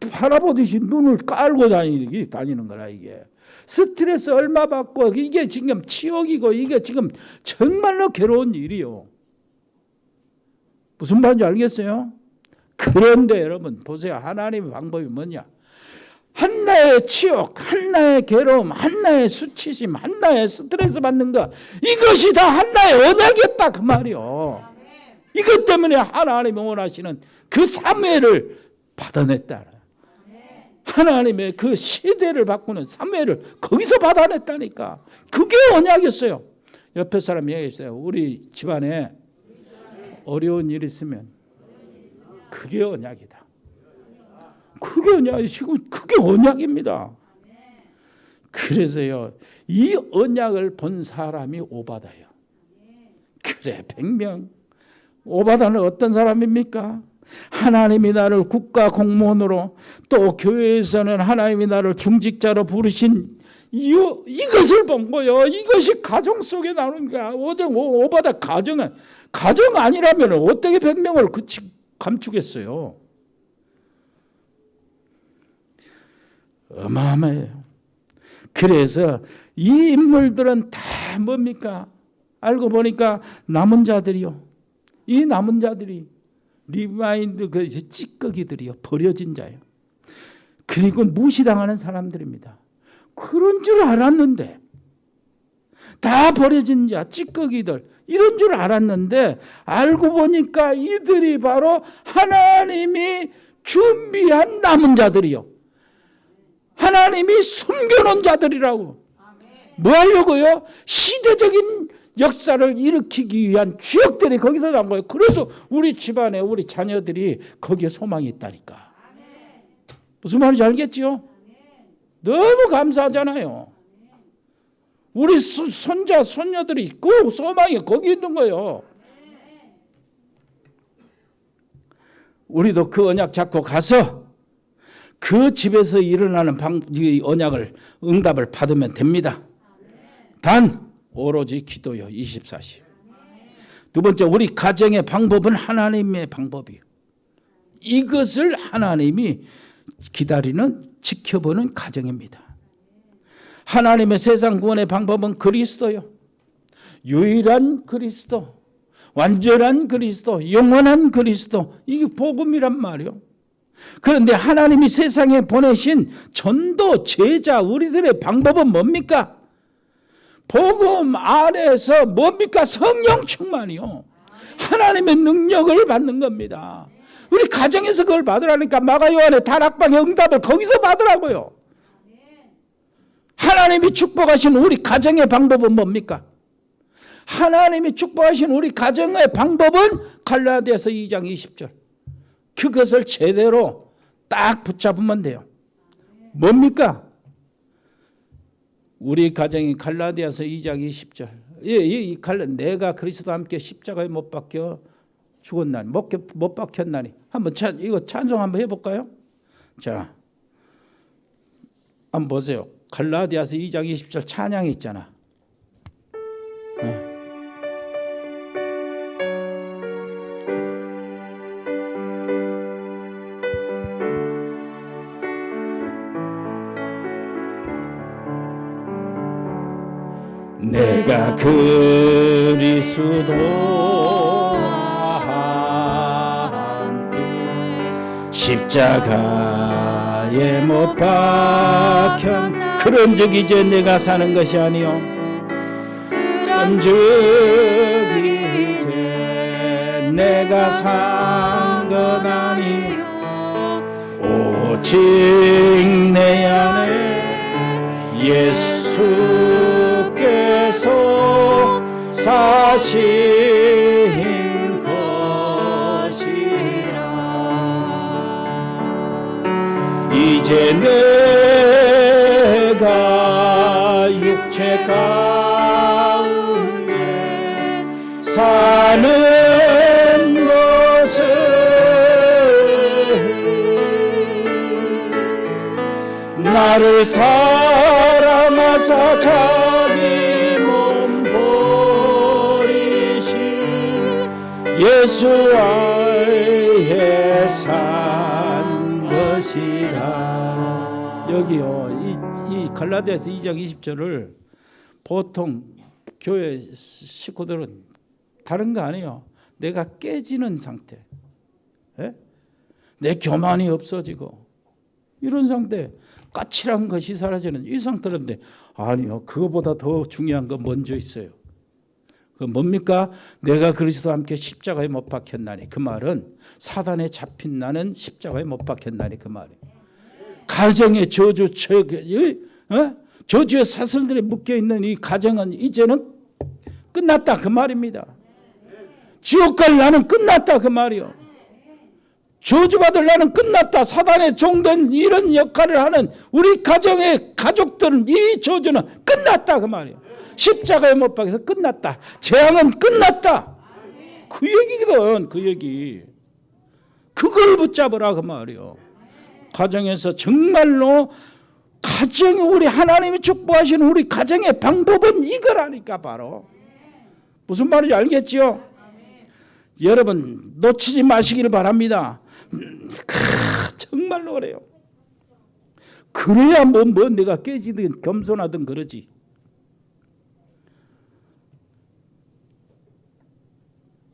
바라보듯이 눈을 깔고 다니는 거라 이게. 스트레스 얼마 받고 이게 지금 치욕이고 이게 지금 정말로 괴로운 일이요. 무슨 말인지 알겠어요? 그런데 여러분 보세요. 하나님의 방법이 뭐냐? 한나의 치욕, 한나의 괴로움, 한나의 수치심, 한나의 스트레스 받는 거 이것이 다 한나의 언약이었다 그 말이요. 이것 때문에 하나님이 원하시는 그 사무엘을 받아냈다. 하나님의 그 시대를 바꾸는 사무엘을 거기서 받아냈다니까. 그게 언약이었어요. 옆에 사람 얘기했어요. 우리 집안에 어려운 일 있으면 그게 언약이다. 그게 언약이 지금 그게 언약입니다. 그래서요, 이 언약을 본 사람이 오바다예요. 그래, 100명. 오바다는 어떤 사람입니까? 하나님이 나를 국가 공무원으로, 또 교회에서는 하나님이 나를 중직자로 부르신 이것을 본 거예요. 이것이 가정 속에 나오는 거야. 오바다 가정 아니라면 어떻게 100명을 감추겠어요? 어마어마해요. 그래서 이 인물들은 다 뭡니까? 알고 보니까 남은 자들이요. 이 남은 자들이 리마인드 그 찌꺼기들이요. 버려진 자예요. 그리고 무시당하는 사람들입니다. 그런 줄 알았는데, 다 버려진 자, 찌꺼기들 이런 줄 알았는데 알고 보니까 이들이 바로 하나님이 준비한 남은 자들이요. 하나님이 숨겨놓은 자들이라고. 뭐 하려고요? 시대적인 역사를 일으키기 위한 주역들이 거기서 나온 거예요. 그래서 우리 집안에 우리 자녀들이 거기에 소망이 있다니까. 무슨 말인지 알겠지요? 너무 감사하잖아요. 우리 손자 손녀들이 그 소망이 거기 있는 거예요. 우리도 그 언약 잡고 가서 그 집에서 일어나는 언약을 응답을 받으면 됩니다. 단 오로지 기도요. 24시. 두 번째, 우리 가정의 방법은 하나님의 방법이에요. 이것을 하나님이 기다리는, 지켜보는 가정입니다. 하나님의 세상 구원의 방법은 그리스도요. 유일한 그리스도, 완전한 그리스도, 영원한 그리스도. 이게 복음이란 말이요. 그런데 하나님이 세상에 보내신 전도, 제자, 우리들의 방법은 뭡니까? 복음 안에서 뭡니까? 성령 충만이요. 하나님의 능력을 받는 겁니다. 우리 가정에서 그걸 받으라니까 마가요한의 다락방의 응답을 거기서 받으라고요. 하나님이 축복하신 우리 가정의 방법은 뭡니까? 하나님이 축복하신 우리 가정의 방법은 갈라디아서 2장 20절. 그것을 제대로 딱 붙잡으면 돼요. 뭡니까? 우리 가정이 갈라디아서 2장 20절. 내가 그리스도와 함께 십자가에 못 박혀 죽었나니, 못 박혔나니. 한번 이거 찬송 한번 해볼까요? 자, 한번 보세요. 갈라디아서 2장 20절 찬양이 있잖아. 내가 그리스도와 함께 십자가에 못 박혔. 그런즉 이제 내가 사는 것이 아니요, 그런즉 이제 내가 산 것 아니요, 오직 내 안에 예수께서 사신 것이라. 이제 내가 육체 가운데 사는 것은 나를 사랑하사 자기 몸 버리신 예수 안에 산 것이라. 여기요, 이 갈라디아서 2장 20절을 보통 교회 식구들은 다른 거 아니에요. 내가 깨지는 상태, 내 교만이 없어지고 이런 상태, 까칠한 것이 사라지는 이 상태인데, 아니요, 그거보다 더 중요한 건 먼저 있어요. 그 뭡니까? 내가 그리스도와 함께 십자가에 못 박혔나니. 그 말은 사단에 잡힌 나는 십자가에 못 박혔나니 그 말이에요. 가정의 저주의 사슬들이 묶여있는 이 가정은 이제는 끝났다 그 말입니다. 지옥 갈 나는 끝났다 그 말이요. 저주받을 나는 끝났다. 사단의 종된 이런 역할을 하는 우리 가정의 가족들은 이 저주는 끝났다 그 말이에요. 십자가에 못 박혀서 끝났다. 재앙은 끝났다. 그 얘기거든. 그 얘기. 그걸 붙잡으라 그 말이에요. 가정에서 정말로 가정이 우리 하나님이 축복하시는 우리 가정의 방법은 이거라니까 바로. 무슨 말인지 알겠죠? 여러분 놓치지 마시기를 바랍니다. 정말로 그래요. 그래야 뭐 내가 깨지든 겸손하든 그러지.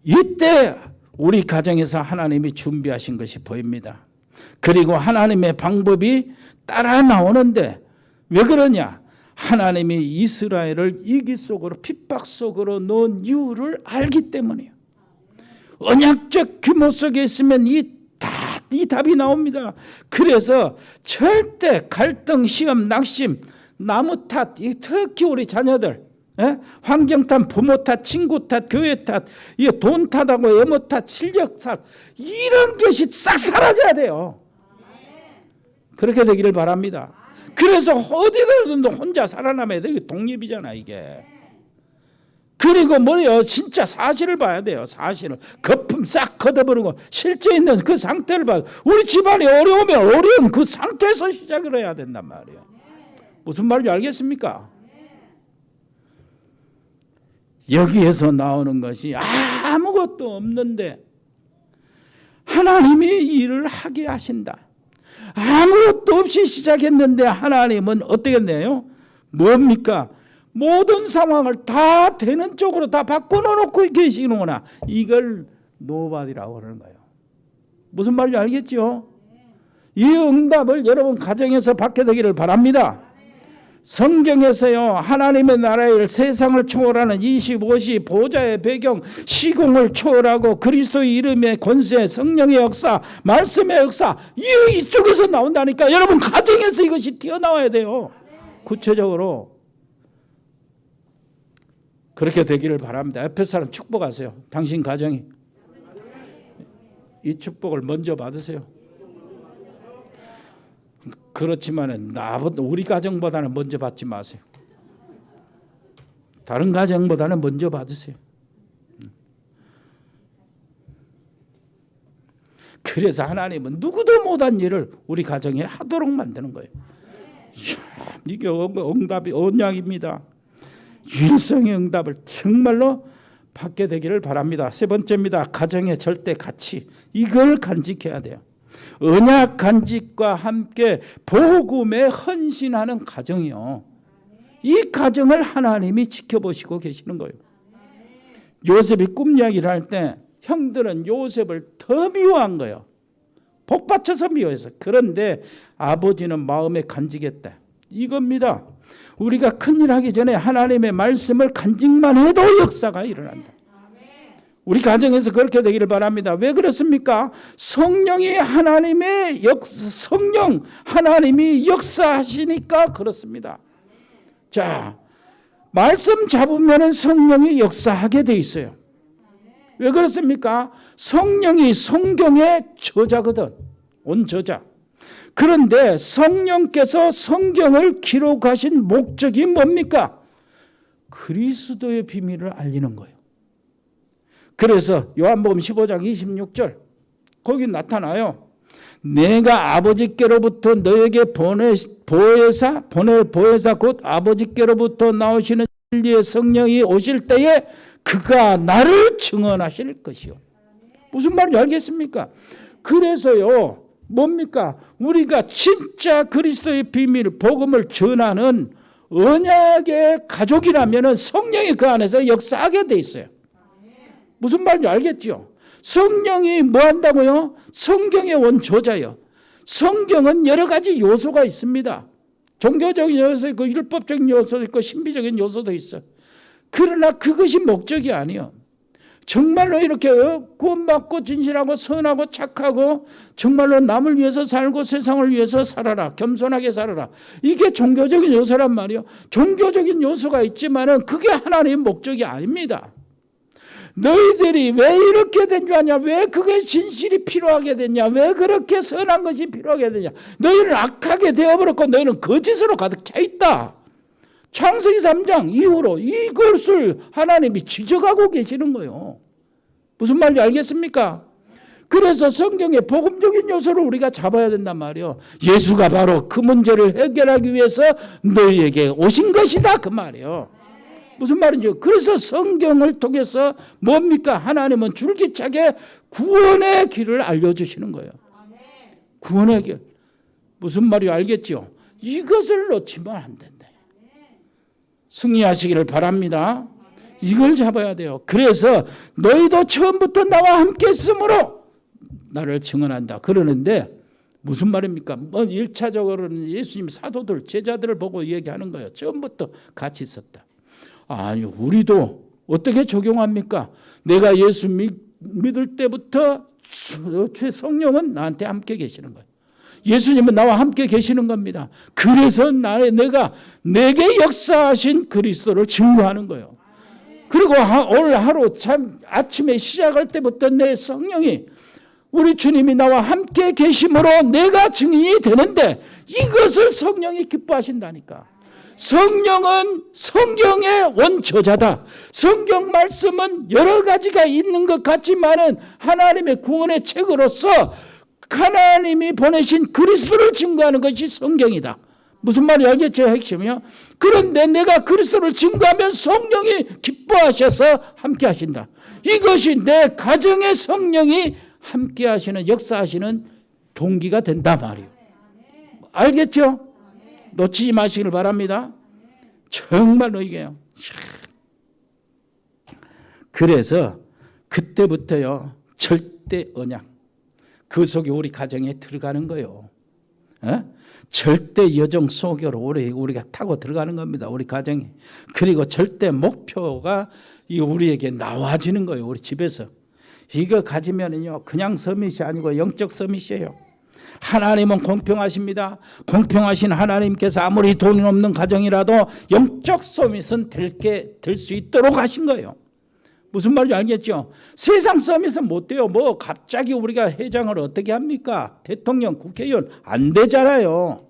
이때 우리 가정에서 하나님이 준비하신 것이 보입니다. 그리고 하나님의 방법이 따라 나오는데 왜 그러냐? 하나님이 이스라엘을 위기 속으로 핍박 속으로 넣은 이유를 알기 때문이에요. 언약적 규모 속에 있으면 이 답이 나옵니다. 그래서 절대 갈등, 시험, 낙심, 나무 탓, 특히 우리 자녀들 환경 탓, 부모 탓, 친구 탓, 교회 탓, 돈 탓하고 외모 탓, 실력 탓 이런 것이 싹 사라져야 돼요. 그렇게 되기를 바랍니다. 그래서 어디든지 혼자 살아남아야 돼. 이게 독립이잖아 이게. 그리고 뭐예요? 진짜 사실을 봐야 돼요. 사실을. 거품 싹 걷어버리고 실제 있는 그 상태를 봐. 우리 집안이 어려우면 어려운 그 상태에서 시작을 해야 된단 말이에요. 무슨 말인지 알겠습니까? 여기에서 나오는 것이 아무것도 없는데 하나님이 일을 하게 하신다. 아무것도 없이 시작했는데 하나님은 어떻게 했나요? 뭡니까? 모든 상황을 다 되는 쪽으로 다 바꿔놓고 계시는구나. 이걸 노바디라고 하는 거예요. 무슨 말인지 알겠죠? 이 응답을 여러분 가정에서 받게 되기를 바랍니다. 성경에서요 하나님의 나라의 세상을 초월하는 25시 보좌의 배경 시공을 초월하고 그리스도의 이름의 권세 성령의 역사 말씀의 역사 이쪽에서 나온다니까. 여러분 가정에서 이것이 튀어나와야 돼요. 구체적으로 그렇게 되기를 바랍니다. 옆에 사람 축복하세요. 당신 가정이 이 축복을 먼저 받으세요. 그렇지만은 우리 가정보다는 먼저 받지 마세요. 다른 가정보다는 먼저 받으세요. 그래서 하나님은 누구도 못한 일을 우리 가정에 하도록 만드는 거예요. 이게 응답이 언약입니다. 유일성의 응답을 정말로 받게 되기를 바랍니다. 세 번째입니다. 가정의 절대 가치. 이걸 간직해야 돼요. 언약 간직과 함께 복음에 헌신하는 가정이요. 이 가정을 하나님이 지켜보시고 계시는 거예요. 요셉이 꿈 이야기를 할 때 형들은 요셉을 더 미워한 거예요. 복받쳐서 미워해서. 그런데 아버지는 마음에 간직했다. 이겁니다. 우리가 큰일 하기 전에 하나님의 말씀을 간직만 해도 역사가 일어난다. 우리 가정에서 그렇게 되기를 바랍니다. 왜 그렇습니까? 성령이 하나님이 역사하시니까 그렇습니다. 자, 말씀 잡으면 성령이 역사하게 돼 있어요. 왜 그렇습니까? 성령이 성경의 저자거든. 원저자. 그런데 성령께서 성경을 기록하신 목적이 뭡니까? 그리스도의 비밀을 알리는 거예요. 그래서 요한복음 15장 26절 거기 나타나요. 내가 아버지께로부터 너에게 보낼 보혜사 곧 아버지께로부터 나오시는 진리의 성령이 오실 때에 그가 나를 증언하실 것이요. 무슨 말인지 알겠습니까? 그래서요 뭡니까? 우리가 진짜 그리스도의 비밀 복음을 전하는 언약의 가족이라면 성령이 그 안에서 역사하게 돼 있어요. 무슨 말인지 알겠죠? 성령이 뭐 한다고요? 성경의 원조자요. 성경은 여러 가지 요소가 있습니다. 종교적인 요소도 있고 율법적인 요소도 있고 신비적인 요소도 있어. 그러나 그것이 목적이 아니에요. 정말로 이렇게 구원받고 진실하고 선하고 착하고 정말로 남을 위해서 살고 세상을 위해서 살아라. 겸손하게 살아라. 이게 종교적인 요소란 말이에요. 종교적인 요소가 있지만은 그게 하나님의 목적이 아닙니다. 너희들이 왜 이렇게 된 줄 아냐? 왜 그게 진실이 필요하게 됐냐? 왜 그렇게 선한 것이 필요하게 되냐? 너희는 악하게 되어버렸고 너희는 거짓으로 가득 차 있다. 창세기 3장 이후로 이것을 하나님이 지적하고 계시는 거예요. 무슨 말인지 알겠습니까? 그래서 성경의 복음적인 요소를 우리가 잡아야 된단 말이에요. 예수가 바로 그 문제를 해결하기 위해서 너희에게 오신 것이다 그 말이에요. 무슨 말인지. 그래서 성경을 통해서 뭡니까? 하나님은 줄기차게 구원의 길을 알려주시는 거예요. 구원의 길. 무슨 말인지 알겠죠? 이것을 놓치면 안 된다. 승리하시기를 바랍니다. 이걸 잡아야 돼요. 그래서 너희도 처음부터 나와 함께 있으므로 나를 증언한다. 그러는데 무슨 말입니까? 1차적으로는 예수님 사도들, 제자들을 보고 얘기하는 거예요. 처음부터 같이 있었다. 아니, 우리도 어떻게 적용합니까? 내가 예수 믿을 때부터 성령은 나한테 함께 계시는 거예요. 예수님은 나와 함께 계시는 겁니다. 그래서 내가 내게 역사하신 그리스도를 증거하는 거예요. 그리고 오늘 하루 참 아침에 시작할 때부터 내 성령이 우리 주님이 나와 함께 계심으로 내가 증인이 되는데 이것을 성령이 기뻐하신다니까. 성령은 성경의 원저자다. 성경 말씀은 여러 가지가 있는 것 같지만은 하나님의 구원의 책으로서 하나님이 보내신 그리스도를 증거하는 것이 성경이다. 무슨 말인지 알겠죠? 핵심이요. 그런데 내가 그리스도를 증거하면 성령이 기뻐하셔서 함께 하신다. 이것이 내 가정의 성령이 함께 하시는, 역사하시는 동기가 된다 말이에요. 알겠죠? 놓치지 마시길 바랍니다. 정말로 이게요. 그래서 그때부터요, 절대 언약. 그 속에 우리 가정에 들어가는 거예요. 절대 여정 속으로 우리가 타고 들어가는 겁니다. 우리 가정에. 그리고 절대 목표가 우리에게 나와지는 거예요. 우리 집에서. 이거 가지면은요, 그냥 서밋이 아니고 영적 서밋이에요. 하나님은 공평하십니다. 공평하신 하나님께서 아무리 돈이 없는 가정이라도 영적 서밋은 될 수 있도록 하신 거예요. 무슨 말인지 알겠죠? 세상 서밋은 못 돼요. 뭐 갑자기 우리가 회장을 어떻게 합니까? 대통령, 국회의원 안 되잖아요.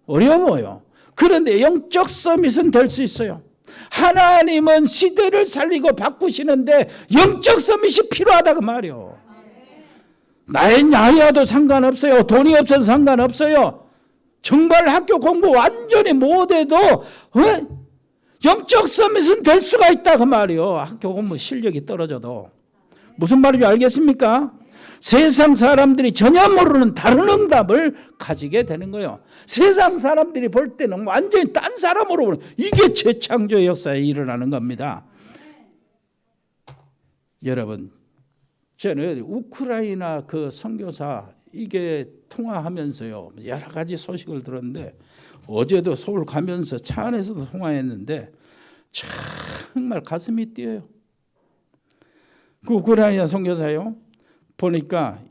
어려워요. 그런데 영적 서밋은 될 수 있어요. 하나님은 시대를 살리고 바꾸시는데 영적 서밋이 필요하다 그 말이에요. 나의 나이와도 상관없어요. 돈이 없어도 상관없어요. 정말 학교 공부 완전히 못해도 영적 서밋은 될 수가 있다 그 말이에요. 학교 공부 실력이 떨어져도. 무슨 말인지 알겠습니까? 세상 사람들이 전혀 모르는 다른 응답을 가지게 되는 거예요. 세상 사람들이 볼 때는 완전히 딴 사람으로 보는, 이게 재창조의 역사에 일어나는 겁니다. 여러분, 저는 우크라이나 그 선교사 이게 통화하면서요, 여러 가지 소식을 들었는데, 어제도 서울 가면서 차 안에서도 통화했는데 정말 가슴이 뛰어요. 그 우크라이나 선교사요, 보니까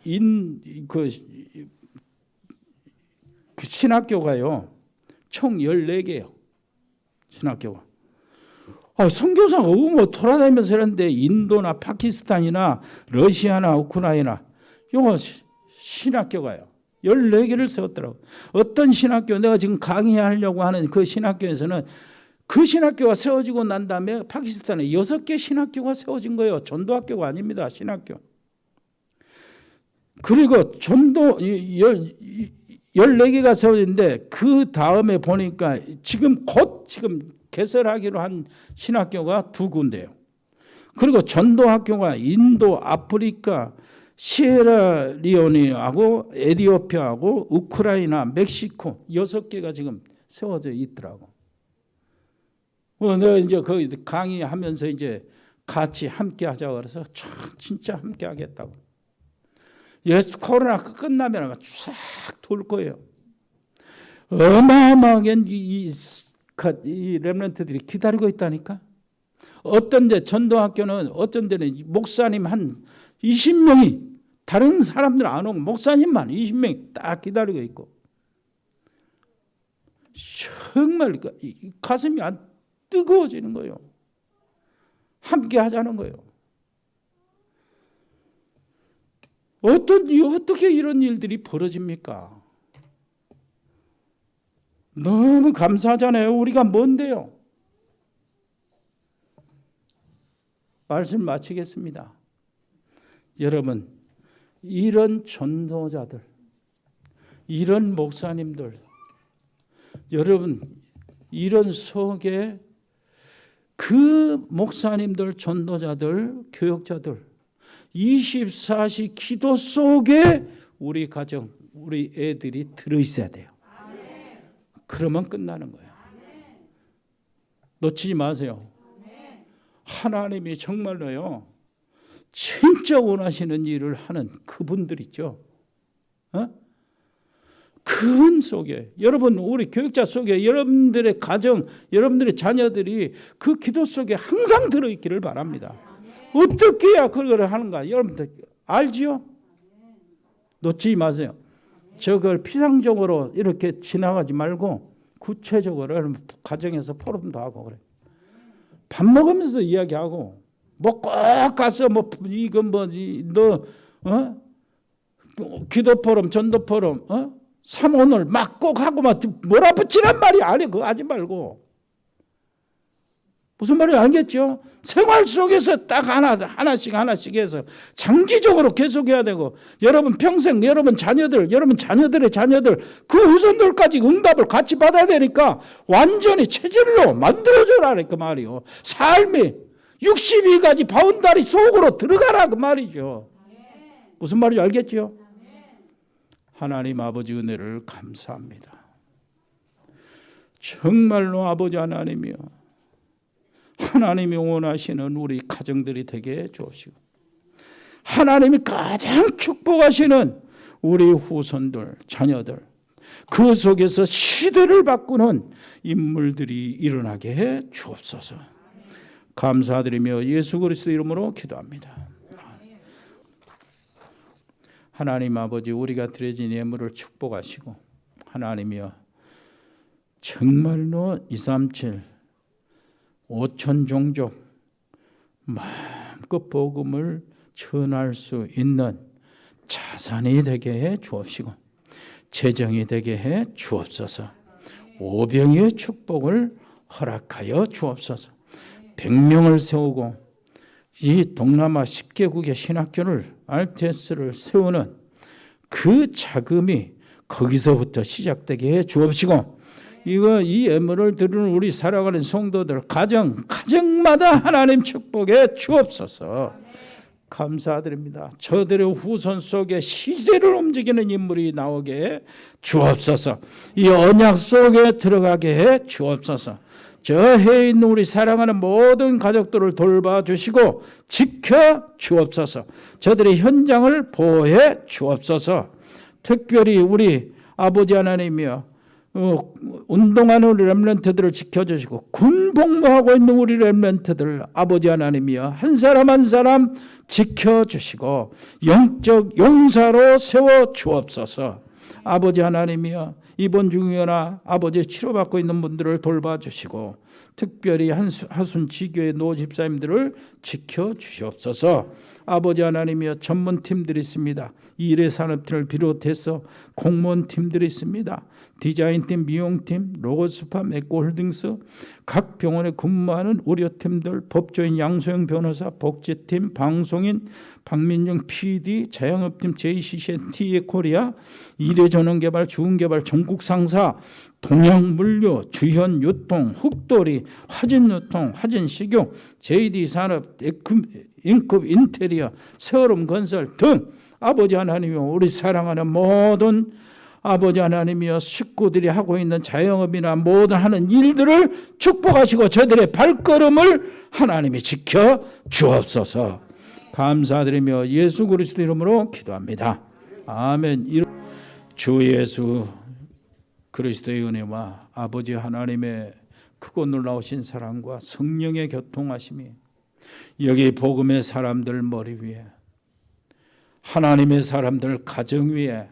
그 신학교가요, 총 14개요. 신학교가. 선교사가 뭐 돌아다니면서 이런데 인도나 파키스탄이나 러시아나 우크라이나 요 신학교가요. 14개를 세웠더라고요. 어떤 신학교, 내가 지금 강의하려고 하는 그 신학교에서는 그 신학교가 세워지고 난 다음에 파키스탄에 6개 신학교가 세워진 거예요. 전도학교가 아닙니다. 신학교. 그리고 전도 14개가 세워졌는데 그 다음에 보니까 지금 개설하기로 한 신학교가 2군데예요. 그리고 전도학교가 인도, 아프리카, 시에라리오네하고 에티오피아하고 우크라이나, 멕시코 6개가 지금 세워져 있더라고. 내가 이제 그 강의하면서 이제 같이 함께 하자고 그래서 진짜 함께 하겠다고. 코로나 끝나면 쫙 돌 거예요. 어마어마하게 이 렘넌트들이 기다리고 있다니까. 어떤 데 전도학교는 어떤 데는 목사님 한 20명이, 다른 사람들 안 오고 목사님만 20명이 딱 기다리고 있고, 정말 가슴이 안 뜨거워지는 거예요. 함께 하자는 거예요. 어떻게 이런 일들이 벌어집니까? 너무 감사하잖아요. 우리가 뭔데요? 말씀 마치겠습니다. 여러분, 이런 전도자들, 이런 목사님들, 여러분, 이런 속에 그 목사님들, 전도자들, 교역자들 24시 기도 속에 우리 가정, 우리 애들이 들어있어야 돼요. 그러면 끝나는 거예요. 놓치지 마세요. 하나님이 정말로요, 진짜 원하시는 일을 하는 그분들 있죠. 그분 속에, 여러분, 우리 교육자 속에 여러분들의 가정, 여러분들의 자녀들이 그 기도 속에 항상 들어있기를 바랍니다. 어떻게 해야 그걸 하는가? 여러분들 알지요? 놓치지 마세요. 저걸 피상적으로 이렇게 지나가지 말고 구체적으로 여러분 가정에서 포럼도 하고 그래. 밥 먹으면서 이야기하고 뭐 꼭 가서 뭐 이건 뭐지 너 기도 포럼, 전도 포럼, 사모늘 막 꼭 하고 막 몰아붙이란 말이 아니에요. 그거 하지 말고. 무슨 말인지 알겠죠? 생활 속에서 딱 하나씩 해서 장기적으로 계속해야 되고, 여러분 평생 여러분 자녀들, 여러분 자녀들의 자녀들 그 후손들까지 응답을 같이 받아야 되니까 완전히 체질로 만들어줘라 그 말이요. 삶이 62가지 바운다리 속으로 들어가라 그 말이죠. 무슨 말인지 알겠죠? 하나님 아버지 은혜를 감사합니다. 정말로 아버지 하나님이여, 하나님이 원하시는 우리 가정들이 되게 해주시고, 하나님이 가장 축복하시는 우리 후손들, 자녀들, 그 속에서 시대를 바꾸는 인물들이 일어나게 해 주옵소서. 감사드리며 예수 그리스도 이름으로 기도합니다. 하나님 아버지, 우리가 드려진 예물을 축복하시고, 하나님이여 정말로 237 5천 종족 마음껏 복음을 전할 수 있는 자산이 되게 해 주옵시고, 재정이 되게 해 주옵소서. 오병이의 축복을 허락하여 주옵소서. 100명을 세우고 이 동남아 10개국의 신학교를 RTS를 세우는 그 자금이 거기서부터 시작되게 해 주옵시고, 이 예물을 드리는 우리 살아가는 성도들 가정마다 하나님 축복해 주옵소서. 감사드립니다. 저들의 후손 속에 시대를 움직이는 인물이 나오게 해 주옵소서. 이 언약 속에 들어가게 해 주옵소서. 저 해에 있는 우리 사랑하는 모든 가족들을 돌봐주시고 지켜 주옵소서. 저들의 현장을 보호해 주옵소서. 특별히 우리 아버지 하나님이여, 운동하는 우리 렘넌트들을 지켜주시고 군 복무하고 있는 우리 렘넌트들 아버지 하나님이여, 한 사람 한 사람 지켜주시고 영적 용사로 세워 주옵소서. 아버지 하나님이여, 입원 중이거나 아버지 치료받고 있는 분들을 돌봐주시고 특별히 하순 지교의 노 집사님들을 지켜주시옵소서. 아버지 하나님이여, 전문팀들이 있습니다. 일의 산업팀을 비롯해서 공무원팀들이 있습니다. 디자인팀, 미용팀, 로고스파, 맥고홀딩스, 각 병원에 근무하는 의료팀들, 법조인 양소영 변호사, 복지팀, 방송인 박민정 PD, 자영업팀 JCCN TA코리아, 일회전원개발, 주은개발, 전국상사, 동양물류, 주현유통, 흑돌이, 화진유통, 화진식용, JD산업, 인급 인테리어, 세월음건설 등 아버지 하나님이여, 우리 사랑하는 모든 아버지 하나님이여, 식구들이 하고 있는 자영업이나 모든 하는 일들을 축복하시고 저들의 발걸음을 하나님이 지켜 주옵소서. 감사드리며 예수 그리스도 이름으로 기도합니다. 아멘. 주 예수 그리스도의 은혜와 아버지 하나님의 크고 놀라우신 사랑과 성령의 교통하심이 여기 복음의 사람들 머리 위에, 하나님의 사람들 가정 위에,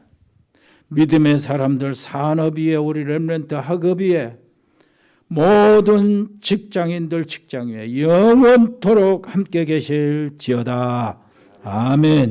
믿음의 사람들 산업 위에, 우리 렘넌트 학업 위에, 모든 직장인들 직장 위에 영원토록 함께 계실지어다. 아멘.